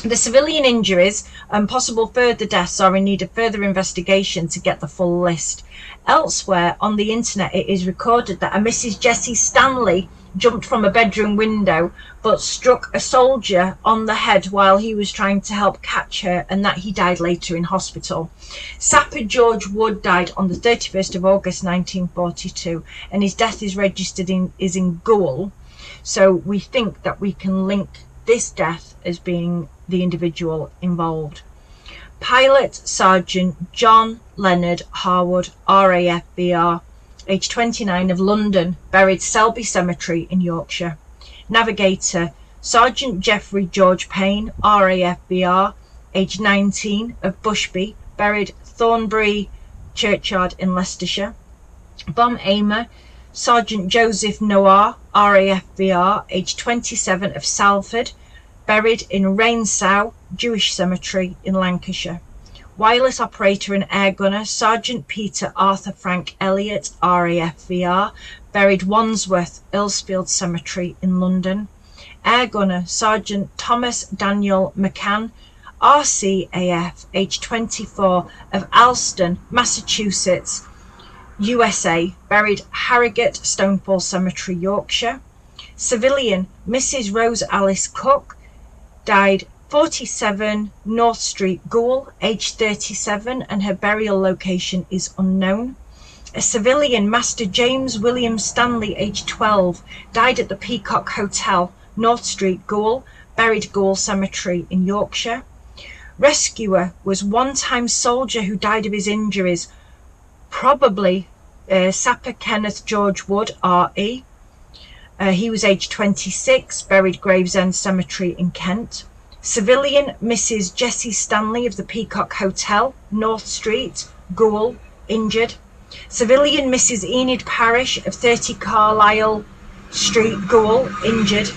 The civilian injuries and possible further deaths are in need of further investigation to get the full list. Elsewhere on the internet, it is recorded that a Mrs. Jessie Stanley jumped from a bedroom window but struck a soldier on the head while he was trying to help catch her, and that he died later in hospital. Sapper George Wood died on the 31st of August 1942, and his death is registered in Goole. So we think that we can link this death as being the individual involved. Pilot Sergeant John Leonard Harwood, RAF, age 29, of London, buried Selby Cemetery in Yorkshire. Navigator Sergeant Geoffrey George Payne, RAF, age 19, of Bushby, buried Thornbury Churchyard in Leicestershire. Bomb aimer Sergeant Joseph Noah, RAF, age 27, of Salford, buried in Rainsow Jewish Cemetery in Lancashire. Wireless operator and air gunner Sergeant Peter Arthur Frank Elliott, RAF, buried Wandsworth Earlsfield Cemetery in London. Air gunner Sergeant Thomas Daniel McCann, RCAF, age 24, of Alston, Massachusetts, USA, buried Harrogate Stonefall Cemetery, Yorkshire. Civilian Mrs. Rose Alice Cook, died 47 North Street, Goole, age 37, and her burial location is unknown. A civilian, Master James William Stanley, age 12, died at the Peacock Hotel, North Street, Goole, buried Goole Cemetery in Yorkshire. Rescuer was one-time soldier who died of his injuries, probably Sapper Kenneth George Wood, RE. He was aged 26, buried Gravesend Cemetery in Kent. Civilian Mrs. Jessie Stanley of the Peacock Hotel, North Street, Goole, injured. Civilian Mrs. Enid Parish of 30 Carlisle Street, Goole, injured.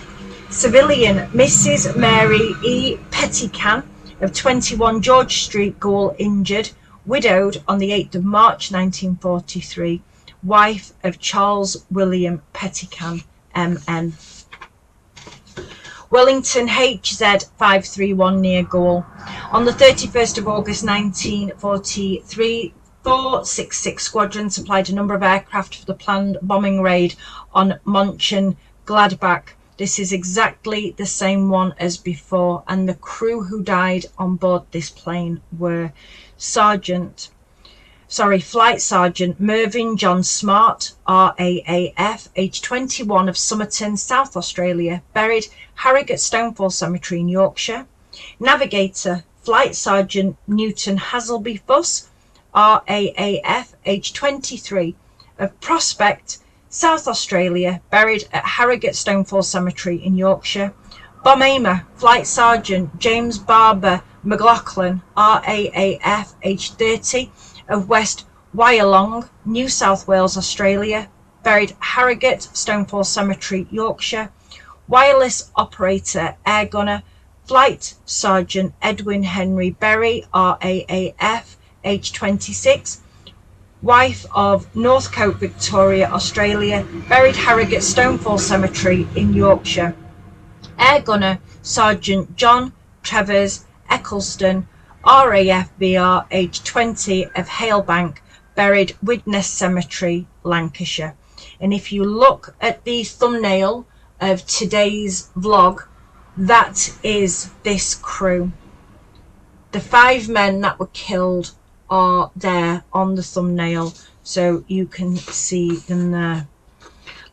Civilian Mrs. Mary E. Pettican of 21 George Street, Goole, injured. Widowed on the 8th of March 1943, wife of Charles William Pettican, MN. Wellington HZ 531 near Goole. On the 31st of August 1943, 466 Squadron supplied a number of aircraft for the planned bombing raid on Mönchengladbach. This is exactly the same one as before, and the crew who died on board this plane were Flight Sergeant Mervyn John Smart, RAAF, age 21, of Somerton, South Australia, buried Harrogate Stonefall Cemetery in Yorkshire. Navigator Flight Sergeant Newton Haselby Fuss, RAAF, age 23, of Prospect, South Australia, buried at Harrogate Stonefall Cemetery in Yorkshire. Bomb aimer Flight Sergeant James Barber McLaughlin, RAAF, age 30, of West Wyalong, New South Wales, Australia, buried Harrogate Stonefall Cemetery, Yorkshire. Wireless operator air gunner Flight Sergeant Edwin Henry Berry, RAAF, age 26, wife of Northcote, Victoria, Australia, buried Harrogate Stonefall Cemetery in Yorkshire. Air gunner Sergeant John Travers Eccleston, RAF, age 20, of Halebank, buried Widnes Cemetery, Lancashire. And if you look at the thumbnail of today's vlog, that is this crew. The 5 men that were killed are there on the thumbnail, so you can see them there.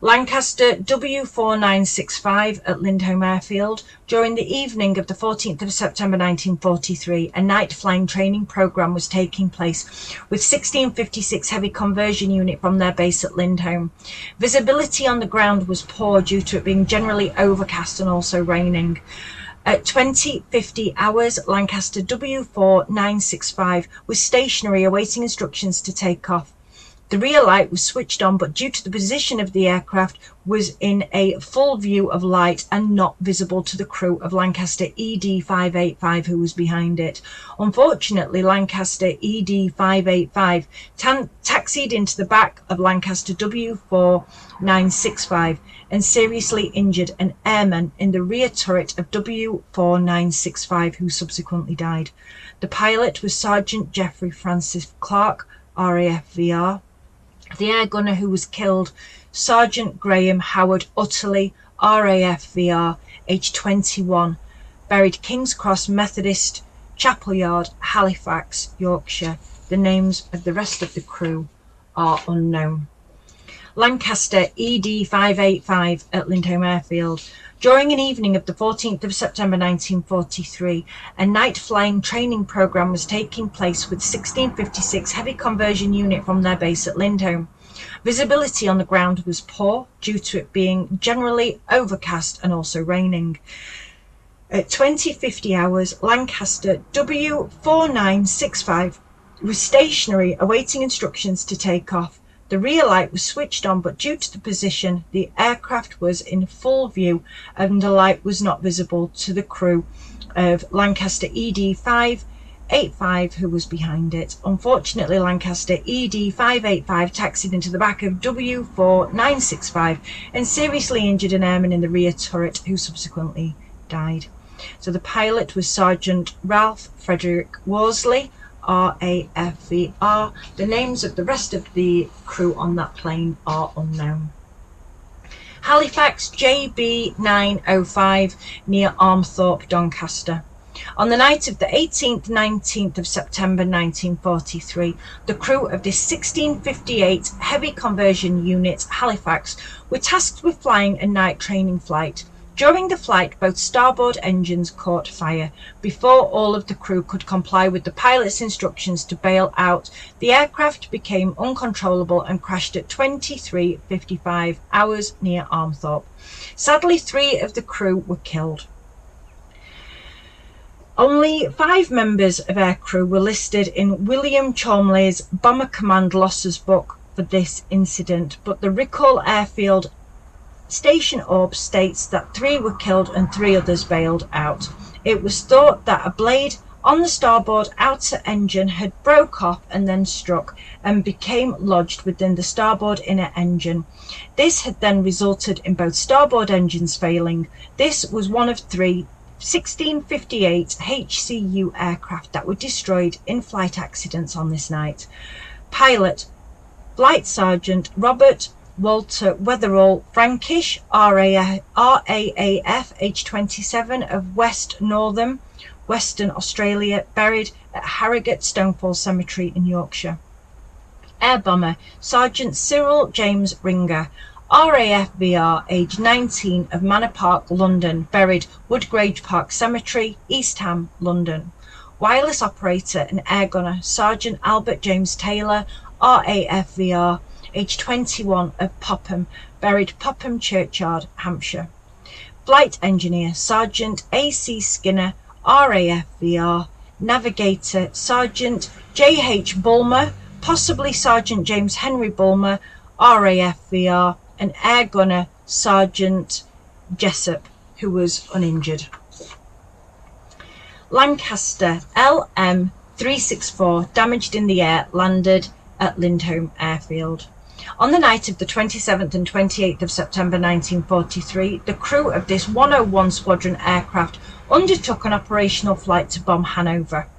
Lancaster W4965 at Lindholme Airfield. During the evening of the 14th of September 1943, a night flying training program was taking place with 1656 Heavy Conversion Unit from their base at Lindholme. Visibility on the ground was poor due to it being generally overcast and also raining. At 20:50 hours, Lancaster W4965 was stationary awaiting instructions to take off. The rear light was switched on, but due to the position of the aircraft, was in a full view of light and not visible to the crew of Lancaster ED585 who was behind it. Unfortunately, Lancaster ED585 taxied into the back of Lancaster W4965 and seriously injured an airman in the rear turret of W4965 who subsequently died. The pilot was Sergeant Geoffrey Francis Clark, RAF. The air gunner who was killed, Sergeant Graham Howard Utterly, RAF, age 21, buried King's Cross Methodist Chapel Yard, Halifax, Yorkshire. The names of the rest of the crew are unknown. Lancaster ED585 at Lindholme Airfield. During an evening of the 14th of September 1943, a night flying training program was taking place with 1656 Heavy Conversion Unit from their base at Lindholme. Visibility on the ground was poor due to it being generally overcast and also raining. At 20:50 hours, Lancaster W4965 was stationary awaiting instructions to take off. The rear light was switched on, but due to the position, the aircraft was in full view and the light was not visible to the crew of Lancaster ED585 who was behind it. Unfortunately, Lancaster ED585 taxied into the back of W4965 and seriously injured an airman in the rear turret who subsequently died. So the pilot was Sergeant Ralph Frederick Worsley, RAFVR. The names of the rest of the crew on that plane are unknown. Halifax JB905 near Armthorpe, Doncaster. On the night of the 18th, 19th of September 1943, the crew of this 1658 Heavy Conversion Unit, Halifax, were tasked with flying a night training flight. During the flight, both starboard engines caught fire. Before all of the crew could comply with the pilot's instructions to bail out, the aircraft became uncontrollable and crashed at 23:55 hours near Armthorpe. Sadly, 3 of the crew were killed. Only 5 members of air crew were listed in William Cholmondeley's Bomber Command Losses book for this incident, but the Rickhall Airfield Station Orb states that 3 were killed and 3 others bailed out. It was thought that a blade on the starboard outer engine had broke off and then struck and became lodged within the starboard inner engine. This had then resulted in both starboard engines failing. This was one of 3 1658 HCU aircraft that were destroyed in flight accidents on this night. Pilot, Flight Sergeant Robert Walter Wetherall Frankish, RAAF, age 27, of West Northam, Western Australia, buried at Harrogate Stonefall Cemetery in Yorkshire. Air Bomber, Sergeant Cyril James Ringer, RAFVR, age 19, of Manor Park, London, buried Woodgrange Park Cemetery, East Ham, London. Wireless Operator and Air Gunner, Sergeant Albert James Taylor, RAFVR, age 21, of Popham, buried Popham Churchyard, Hampshire. Flight Engineer, Sergeant A.C. Skinner, RAFVR. Navigator, Sergeant J.H. Bulmer, possibly Sergeant James Henry Bulmer, RAFVR. And Air Gunner, Sergeant Jessup, who was uninjured. Lancaster LM364, damaged in the air, landed at Lindholme Airfield. On the night of the 27th and 28th of September 1943, the crew of this 101 Squadron aircraft undertook an operational flight to bomb Hanover.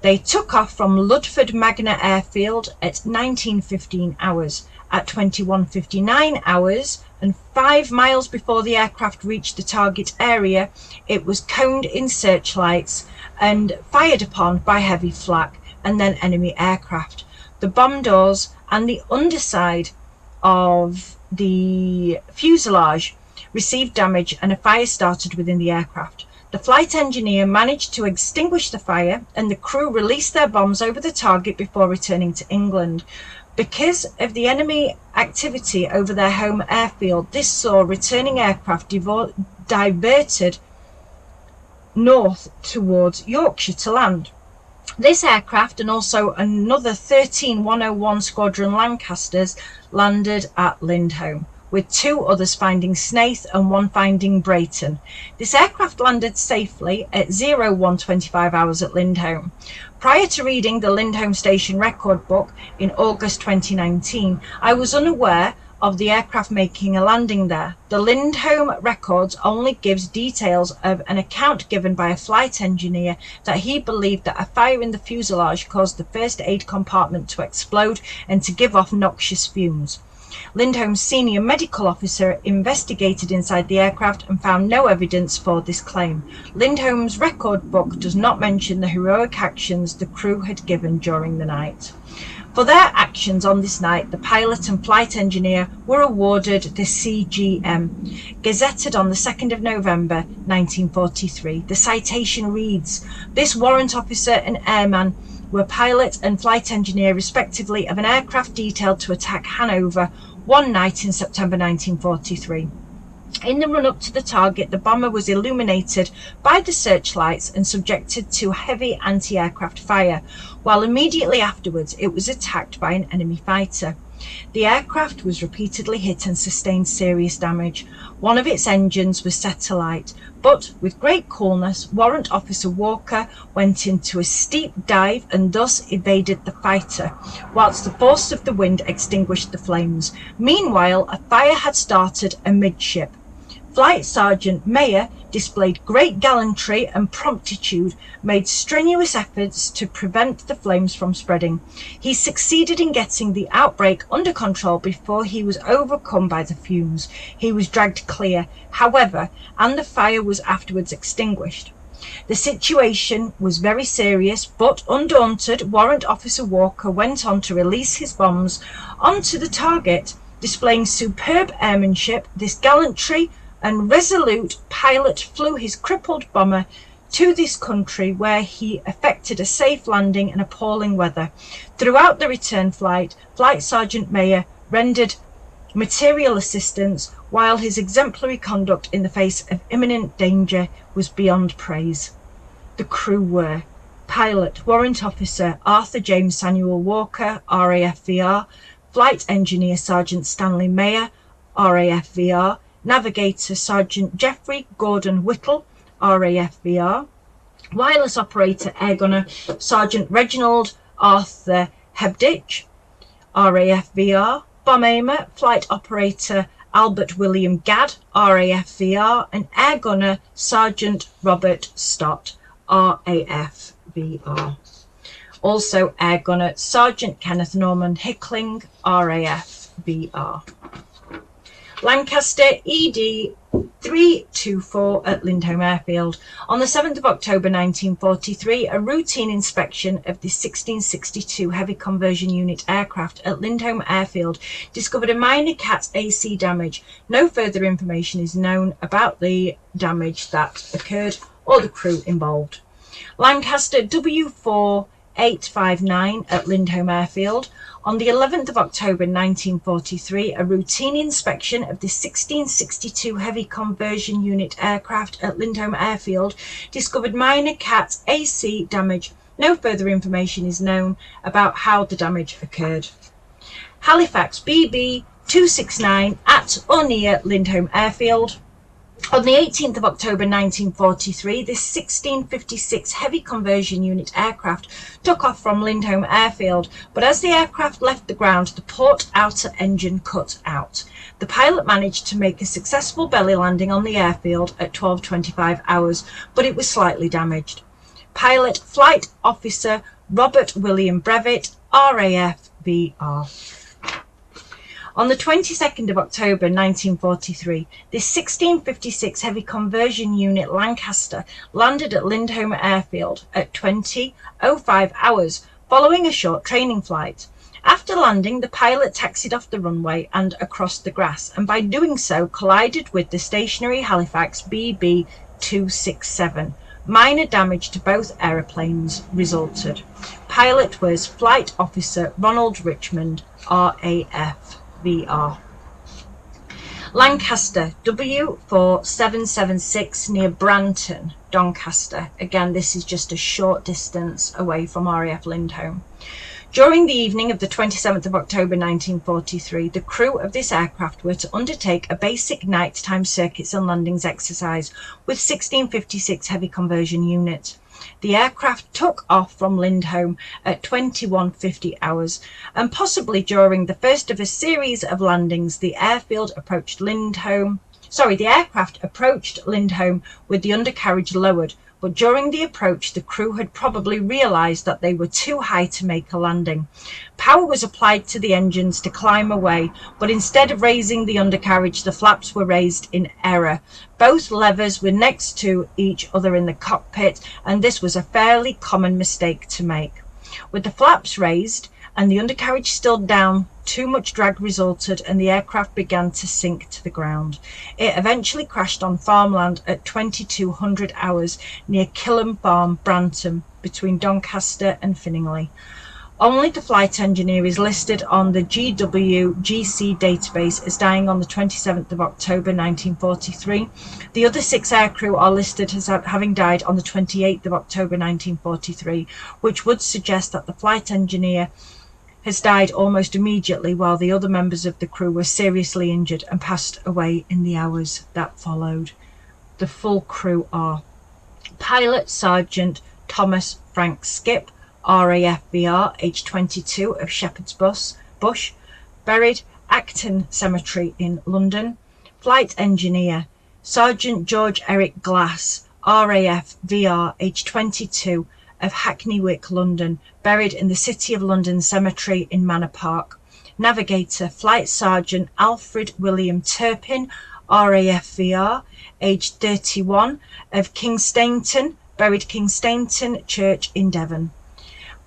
They took off from Ludford Magna Airfield at 19:15 hours. At 21:59 hours and 5 miles before the aircraft reached the target area, it was coned in searchlights and fired upon by heavy flak and then enemy aircraft. The bomb doors and the underside of the fuselage received damage and a fire started within the aircraft. The flight engineer managed to extinguish the fire and the crew released their bombs over the target before returning to England. Because of the enemy activity over their home airfield, this saw returning aircraft diverted north towards Yorkshire to land. This aircraft and also another 13 101 Squadron Lancasters landed at Lindholme, with 2 others finding Snaith and 1 finding Brayton. This aircraft landed safely at 01:25 hours at Lindholme. Prior to reading the Lindholme Station record book in August 2019, I was unaware of the aircraft making a landing there. The Lindholme records only gives details of an account given by a flight engineer that he believed that a fire in the fuselage caused the first aid compartment to explode and to give off noxious fumes. Lindholme's senior medical officer investigated inside the aircraft and found no evidence for this claim. Lindholme's record book does not mention the heroic actions the crew had given during the night. For their actions on this night, the pilot and flight engineer were awarded the CGM, gazetted on the 2nd of November 1943. The citation reads, "This warrant officer and airman were pilot and flight engineer respectively of an aircraft detailed to attack Hanover one night in September 1943. In the run-up to the target, the bomber was illuminated by the searchlights and subjected to heavy anti-aircraft fire, while immediately afterwards it was attacked by an enemy fighter. The aircraft was repeatedly hit and sustained serious damage. One of its engines was set alight, but with great coolness, Warrant Officer Walker went into a steep dive and thus evaded the fighter, whilst the force of the wind extinguished the flames. Meanwhile, a fire had started amidship. Flight Sergeant Mayer displayed great gallantry and promptitude, made strenuous efforts to prevent the flames from spreading. He succeeded in getting the outbreak under control before he was overcome by the fumes. He was dragged clear, however, and the fire was afterwards extinguished. The situation was very serious, but undaunted, Warrant Officer Walker went on to release his bombs onto the target, displaying superb airmanship. This gallantry and resolute pilot flew his crippled bomber to this country, where he effected a safe landing in appalling weather. Throughout the return flight, Flight Sergeant Mayer rendered material assistance, while his exemplary conduct in the face of imminent danger was beyond praise. The crew were pilot, Warrant Officer Arthur James Samuel Walker, RAF VR, Flight Engineer Sergeant Stanley Mayer, RAF VR, Navigator Sergeant Geoffrey Gordon Whittle, RAF VR, Wireless Operator Air Gunner Sergeant Reginald Arthur Hebditch, RAF VR, Bomb Aimer Flight Operator Albert William Gadd, RAF VR, and Air Gunner Sergeant Robert Stott, RAF VR. Also Air Gunner Sergeant Kenneth Norman Hickling, RAF VR. Lancaster ED 324 at Lindholme Airfield. On the 7th of October 1943, a routine inspection of the 1662 Heavy Conversion Unit aircraft at Lindholme Airfield discovered a minor CAT AC damage. No further information is known about the damage that occurred or the crew involved. Lancaster W4859 at Lindholme Airfield. On the 11th of October 1943, a routine inspection of the 1662 Heavy Conversion Unit aircraft at Lindholme Airfield discovered minor CAT AC damage. No further information is known about how the damage occurred. Halifax BB 269 at or near Lindholme Airfield. On the 18th of October 1943, this 1656 Heavy Conversion Unit aircraft took off from Lindholme Airfield, but as the aircraft left the ground, the port outer engine cut out. The pilot managed to make a successful belly landing on the airfield at 12:25 hours, but it was slightly damaged. Pilot Flight Officer Robert William Brevitt, RAF VR. On the 22nd of October 1943, this 1656 Heavy Conversion Unit Lancaster landed at Lindholme Airfield at 20:05 hours following a short training flight. After landing, the pilot taxied off the runway and across the grass, and by doing so collided with the stationary Halifax BB 267. Minor damage to both aeroplanes resulted. Pilot was Flight Officer Ronald Richmond, RAF VR. Lancaster W4776 near Branton, Doncaster. Again, this is just a short distance away from RAF Lindholme. During the evening of the 27th of October 1943, the crew of this aircraft were to undertake a basic nighttime circuits and landings exercise with 1656 Heavy Conversion Unit. The aircraft took off from Lindholme at 21:50 hours, and possibly during the first of a series of landings, the aircraft approached Lindholme with the undercarriage lowered, but during the approach the crew had probably realised that they were too high to make a landing. Power was applied to the engines to climb away, but instead of raising the undercarriage, the flaps were raised in error. Both levers were next to each other in the cockpit, and this was a fairly common mistake to make. With the flaps raised and the undercarriage still down. Too much drag resulted and the aircraft began to sink to the ground. It eventually crashed on farmland at 2200 hours near Killam Farm, Branton, between Doncaster and Finningley. Only the flight engineer is listed on the GWGC database as dying on the 27th of October 1943. The other 6 aircrew are listed as having died on the 28th of October 1943, which would suggest that the flight engineer has died almost immediately, while the other members of the crew were seriously injured and passed away in the hours that followed. The full crew are Pilot Sergeant Thomas Frank Skip, RAF VR, age 22, of Shepherd's Bush, buried Acton Cemetery in London. Flight Engineer Sergeant George Eric Glass, RAF VR, age 22, of Hackney Wick, London, buried in the City of London Cemetery in Manor Park. Navigator Flight Sergeant Alfred William Turpin, RAF VR, aged 31, of Kingstainton, buried Kingstainton Church in Devon.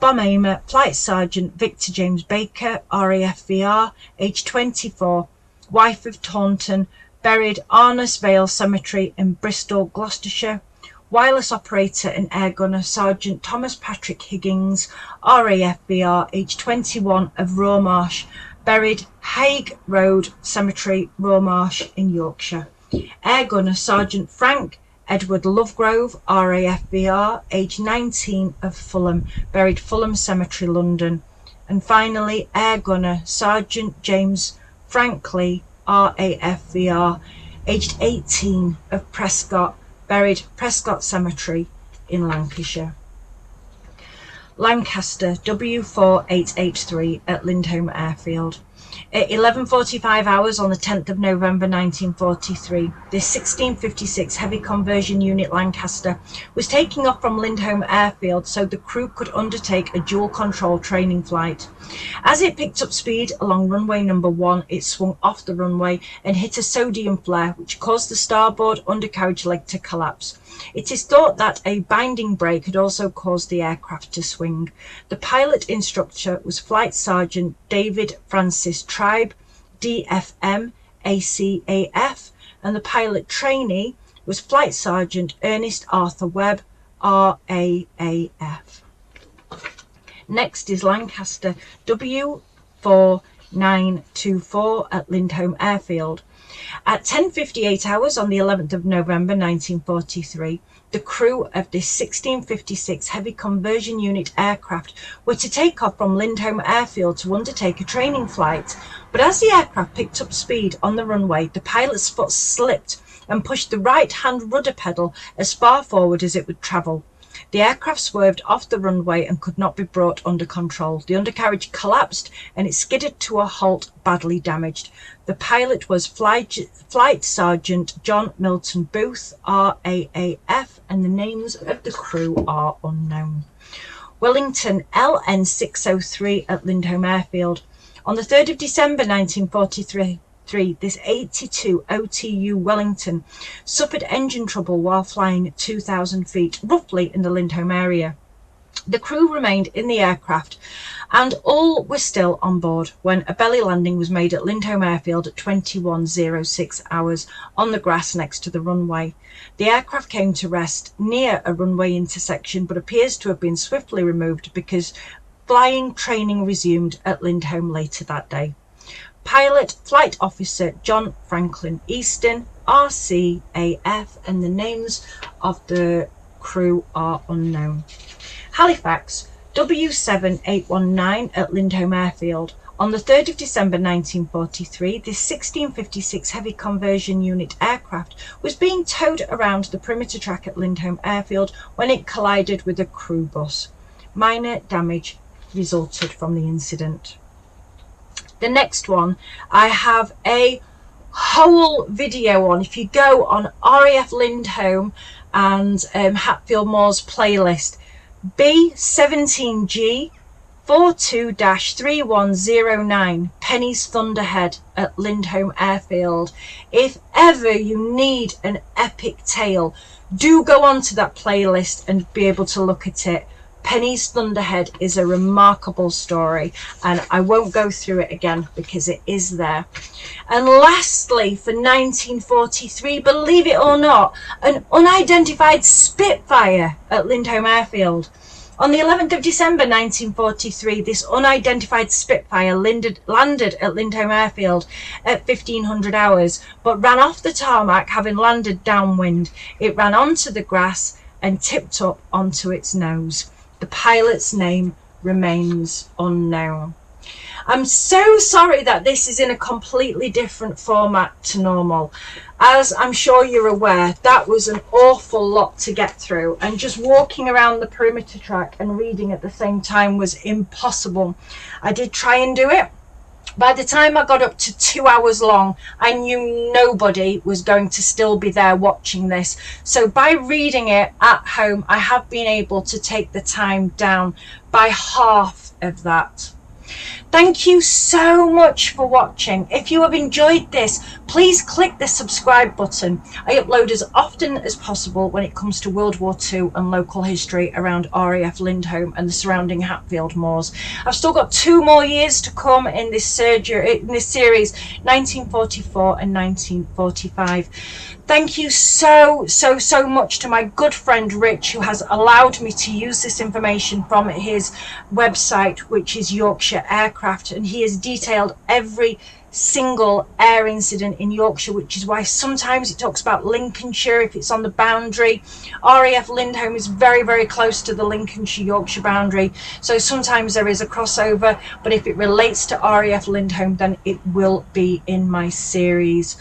Bomb Aimer Flight Sergeant Victor James Baker, RAF VR, aged 24, wife of Taunton, buried Arnos Vale Cemetery in Bristol, Gloucestershire. Wireless Operator and Air Gunner Sergeant Thomas Patrick Higgins, RAF VR, aged 21, of Rawmarsh, buried Haig Road Cemetery, Rawmarsh in Yorkshire. Air Gunner Sergeant Frank Edward Lovegrove, RAF VR, aged 19, of Fulham, buried Fulham Cemetery, London. And finally, Air Gunner Sergeant James Frankley, RAF VR, aged 18, of Prescott, buried Prescott Cemetery in Lancashire. Lancaster W4883 at Lindholme Airfield. At 11:45 hours on the 10th of November 1943, this 1656 heavy conversion unit Lancaster was taking off from Lindholme Airfield so the crew could undertake a dual control training flight. As it picked up speed along runway number 1, it swung off the runway and hit a sodium flare, which caused the starboard undercarriage leg to collapse. It is thought that a binding brake had also caused the aircraft to swing. The pilot instructor was Flight Sergeant David Francis Tribe, DFM ACAF, and the pilot trainee was Flight Sergeant Ernest Arthur Webb, RAAF. Next is Lancaster W4924 at Lindholme Airfield. At 10:58 hours on the 11th of November 1943, the crew of this 1656 heavy conversion unit aircraft were to take off from Lindholme Airfield to undertake a training flight. But as the aircraft picked up speed on the runway, the pilot's foot slipped and pushed the right-hand rudder pedal as far forward as it would travel. The aircraft swerved off the runway and could not be brought under control. The undercarriage collapsed and it skidded to a halt, badly damaged. The pilot was Flight Sergeant John Milton Booth, RAAF, and the names of the crew are unknown. Wellington LN603 at Lindholme Airfield. On the 3rd of December 1943, this 82 OTU Wellington suffered engine trouble while flying at 2,000 feet, roughly in the Lindholme area. The crew remained in the aircraft and all were still on board when a belly landing was made at Lindholme Airfield at 21:06 hours on the grass next to the runway. The aircraft came to rest near a runway intersection but appears to have been swiftly removed because flying training resumed at Lindholme later that day. Pilot Flight Officer John Franklin Easton, RCAF, and the names of the crew are unknown. Halifax W7819 at Lindholme Airfield. On the 3rd of December 1943, this 1656 heavy conversion unit aircraft was being towed around the perimeter track at Lindholme Airfield when it collided with a crew bus. Minor damage resulted from the incident. The next one, I have a whole video on. If you go on RAF Lindholme and Hatfield Moors playlist, B17G 42-3109 Penny's Thunderhead at Lindholme Airfield. If ever you need an epic tale, do go onto that playlist and be able to look at it. Penny's Thunderhead is a remarkable story, and I won't go through it again because it is there. And lastly, for 1943, believe it or not, an unidentified Spitfire at Lindholme Airfield. On the 11th of December 1943, this unidentified Spitfire landed at Lindholme Airfield at 1500 hours, but ran off the tarmac having landed downwind. It ran onto the grass and tipped up onto its nose. The pilot's name remains unknown. I'm so sorry that this is in a completely different format to normal. As I'm sure you're aware, that was an awful lot to get through, and just walking around the perimeter track and reading at the same time was impossible. I did try and do it. By the time I got up to 2 hours long, I knew nobody was going to still be there watching this. So by reading it at home, I have been able to take the time down by half of that. Thank you so much for watching. If you have enjoyed this, please click the subscribe button. I upload as often as possible when it comes to World War II and local history around RAF Lindholme and the surrounding Hatfield Moors. I've still got 2 more years to come in this series, 1944 and 1945. Thank you so much to my good friend Rich, who has allowed me to use this information from his website, which is Yorkshire Aircraft, and he has detailed every single air incident in Yorkshire, which is why sometimes it talks about Lincolnshire if it's on the boundary. RAF Lindholme is very close to the Lincolnshire-Yorkshire boundary, so sometimes there is a crossover, but if it relates to RAF Lindholme, then it will be in my series.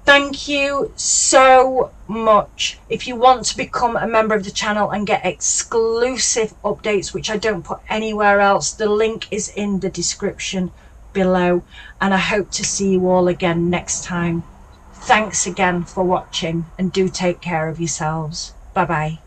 Thank you so much. If you want to become a member of the channel and get exclusive updates, which I don't put anywhere else, the link is in the description below, and I hope to see you all again next time. Thanks again for watching, and do take care of yourselves. Bye bye.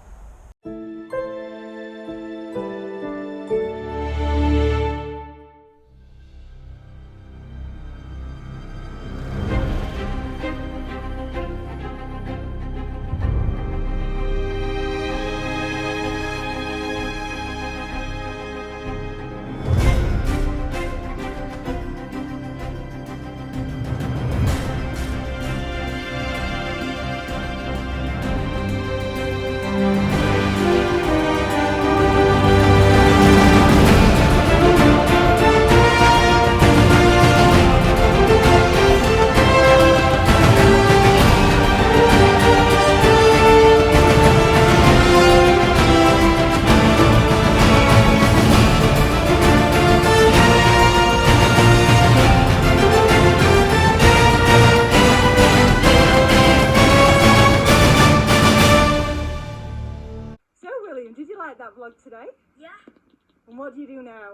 Did you like that vlog today? Yeah. And what do you do now?